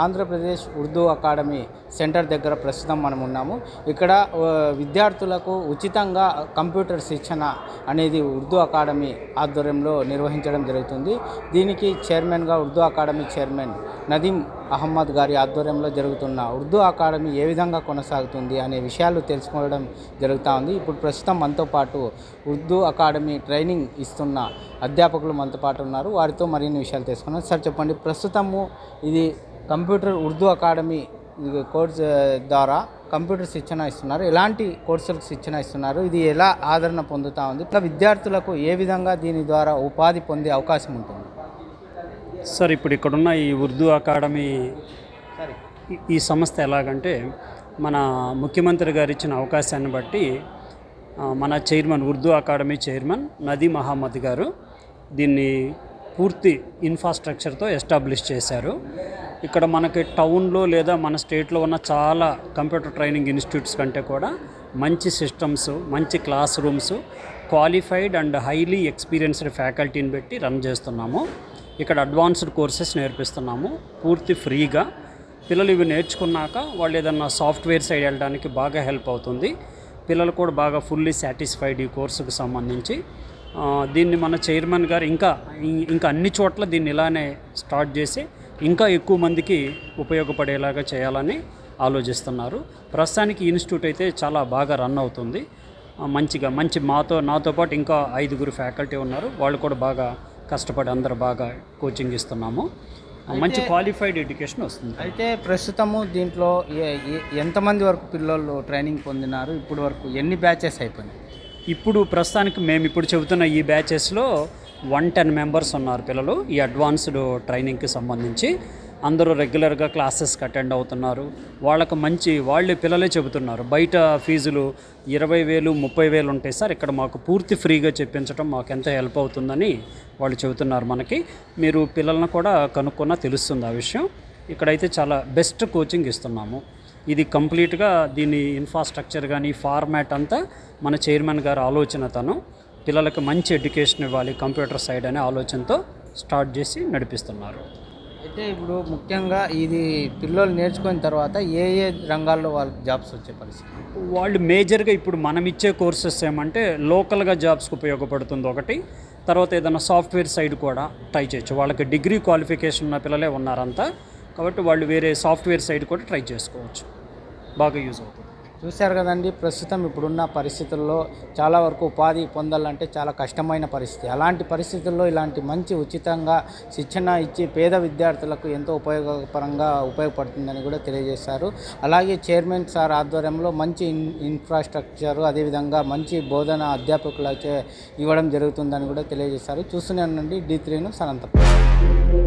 Andhra Pradesh Urdu academy centre దగ్గర ప్రస్తుతం మనం ఉన్నాము. ఇక్కడ విద్యార్థులకు ఉచితంగా కంప్యూటర్ శిక్షణ అనేది ఉర్దూ అకాడమీ ఆధ్వర్యంలో నిర్వహించడం జరుగుతుంది. దీనికి చైర్మన్గా ఉర్దూ అకాడమీ చైర్మన్ నదీం అహ్మద్ గారి ఆధ్వర్యంలో జరుగుతున్న ఉర్దూ అకాడమీ ఏ విధంగా కొనసాగుతుంది అనే విషయాలు తెలుసుకోవడం జరుగుతూ ఉంది. ఇప్పుడు ప్రస్తుతం మనతో పాటు ఉర్దూ అకాడమీ ట్రైనింగ్ ఇస్తున్న అధ్యాపకులు మనతో పాటు ఉన్నారు. వారితో మరిన్ని విషయాలు తెలుసుకున్నాం. సార్ చెప్పండి, ప్రస్తుతము ఇది కంప్యూటర్ ఉర్దూ అకాడమీ కోర్స్ ద్వారా కంప్యూటర్ శిక్షణ ఇస్తున్నారు. ఎలాంటి కోర్సులకు శిక్షణ ఇస్తున్నారు? ఇది ఎలా ఆదరణ పొందుతూ ఉంది? ఇట్లా విద్యార్థులకు ఏ విధంగా దీని ద్వారా ఉపాధి పొందే అవకాశం ఉంటుంది? సార్, ఇప్పుడు ఇక్కడున్న ఈ ఉర్దూ అకాడమీ ఈ సంస్థ ఎలాగంటే, మన ముఖ్యమంత్రి గారు ఇచ్చిన అవకాశాన్ని బట్టి మన చైర్మన్ ఉర్దూ అకాడమీ చైర్మన్ నదీం అహ్మద్ గారు దీన్ని పూర్తి ఇన్ఫ్రాస్ట్రక్చర్తో ఎస్టాబ్లిష్ చేశారు. ఇక్కడ మనకి టౌన్లో లేదా మన స్టేట్లో ఉన్న చాలా కంప్యూటర్ ట్రైనింగ్ ఇన్స్టిట్యూట్స్ కంటే కూడా మంచి సిస్టమ్స్, మంచి class rooms, qualified and highly experienced ఫ్యాకల్టీని పెట్టి రన్ చేస్తున్నాము. ఇక్కడ అడ్వాన్స్డ్ కోర్సెస్ నేర్పిస్తున్నాము పూర్తి ఫ్రీగా. పిల్లలు ఇవి నేర్చుకున్నాక వాళ్ళు ఏదన్నా సాఫ్ట్వేర్ సైడ్ వెళ్ళడానికి బాగా హెల్ప్ అవుతుంది. పిల్లలు కూడా బాగా ఫుల్లీ సాటిస్ఫైడ్ ఈ కోర్సుకు సంబంధించి. దీన్ని మన చైర్మన్ గారు ఇంకా అన్ని చోట్ల దీన్ని ఇలానే స్టార్ట్ చేసి ఇంకా ఎక్కువ మందికి ఉపయోగపడేలాగా చేయాలని ఆలోచిస్తున్నారు. ప్రస్తుతానికి ఇన్స్టిట్యూట్ అయితే చాలా బాగా రన్ అవుతుంది. మంచి నాతో పాటు ఇంకా 5 ఫ్యాకల్టీ ఉన్నారు. వాళ్ళు కూడా బాగా కష్టపడి అందరూ బాగా కోచింగ్ ఇస్తున్నాము. మంచి క్వాలిఫైడ్ ఎడ్యుకేషన్ వస్తుంది. అయితే ప్రస్తుతము దీంట్లో ఎంతమంది వరకు పిల్లలు ట్రైనింగ్ పొందినారు? ఇప్పుడు వరకు ఎన్ని బ్యాచెస్ అయిపోయినాయి? ఇప్పుడు ప్రస్తుతానికి మేము ఇప్పుడు చెబుతున్న ఈ బ్యాచెస్లో 110 మెంబర్స్ ఉన్నారు పిల్లలు. ఈ అడ్వాన్స్డ్ ట్రైనింగ్కి సంబంధించి అందరూ రెగ్యులర్గా క్లాసెస్కి అటెండ్ అవుతున్నారు. వాళ్ళే పిల్లలే చెబుతున్నారు, బయట ఫీజులు 20,000 30,000 ఉంటాయి సార్, ఇక్కడ మాకు పూర్తి ఫ్రీగా చెప్పించడం మాకు ఎంత హెల్ప్ అవుతుందని వాళ్ళు చెబుతున్నారు. మనకి మీరు పిల్లలను కూడా కనుక్కున్నా తెలుస్తుంది ఆ విషయం. ఇక్కడైతే చాలా బెస్ట్ కోచింగ్ ఇస్తున్నాము. ఇది కంప్లీట్గా దీని ఇన్ఫ్రాస్ట్రక్చర్ కానీ ఫార్మాట్ అంతా మన చైర్మన్ గారు ఆలోచన. తను పిల్లలకు మంచి ఎడ్యుకేషన్ ఇవ్వాలి కంప్యూటర్ సైడ్ అనే ఆలోచనతో స్టార్ట్ చేసి నడిపిస్తున్నారు. అయితే ఇప్పుడు ముఖ్యంగా ఇది పిల్లలు నేర్చుకున్న తర్వాత ఏ రంగాల్లో వాళ్ళకి జాబ్స్ వచ్చే పరిస్థితి? వాళ్ళు మేజర్గా ఇప్పుడు మనం ఇచ్చే కోర్సెస్ ఏమంటే లోకల్గా జాబ్స్కి ఉపయోగపడుతుంది ఒకటి. తర్వాత ఏదైనా సాఫ్ట్వేర్ సైడ్ కూడా ట్రై చేయొచ్చు. వాళ్ళకి డిగ్రీ క్వాలిఫికేషన్ ఉన్న పిల్లలే ఉన్నారంతా, కాబట్టి వాళ్ళు వేరే సాఫ్ట్వేర్ సైడ్ కూడా ట్రై చేసుకోవచ్చు. బాగా యూజ్ అవుతుంది. చూశారు కదండి, ప్రస్తుతం ఇప్పుడున్న పరిస్థితుల్లో చాలా వరకు ఉపాధి పొందాలంటే చాలా కష్టమైన పరిస్థితి. అలాంటి పరిస్థితుల్లో ఇలాంటి మంచి ఉచితంగా శిక్షణ ఇచ్చి పేద విద్యార్థులకు ఎంతో ఉపయోగపడుతుందని కూడా తెలియజేశారు. అలాగే చైర్మన్ సార్ ఆధ్వర్యంలో మంచి ఇన్ఫ్రాస్ట్రక్చరు, అదేవిధంగా మంచి బోధన అధ్యాపకులకే ఇవ్వడం జరుగుతుందని కూడా తెలియజేశారు. చూస్తూనే ఉండండి D3 న్యూస్ అనంతపురం.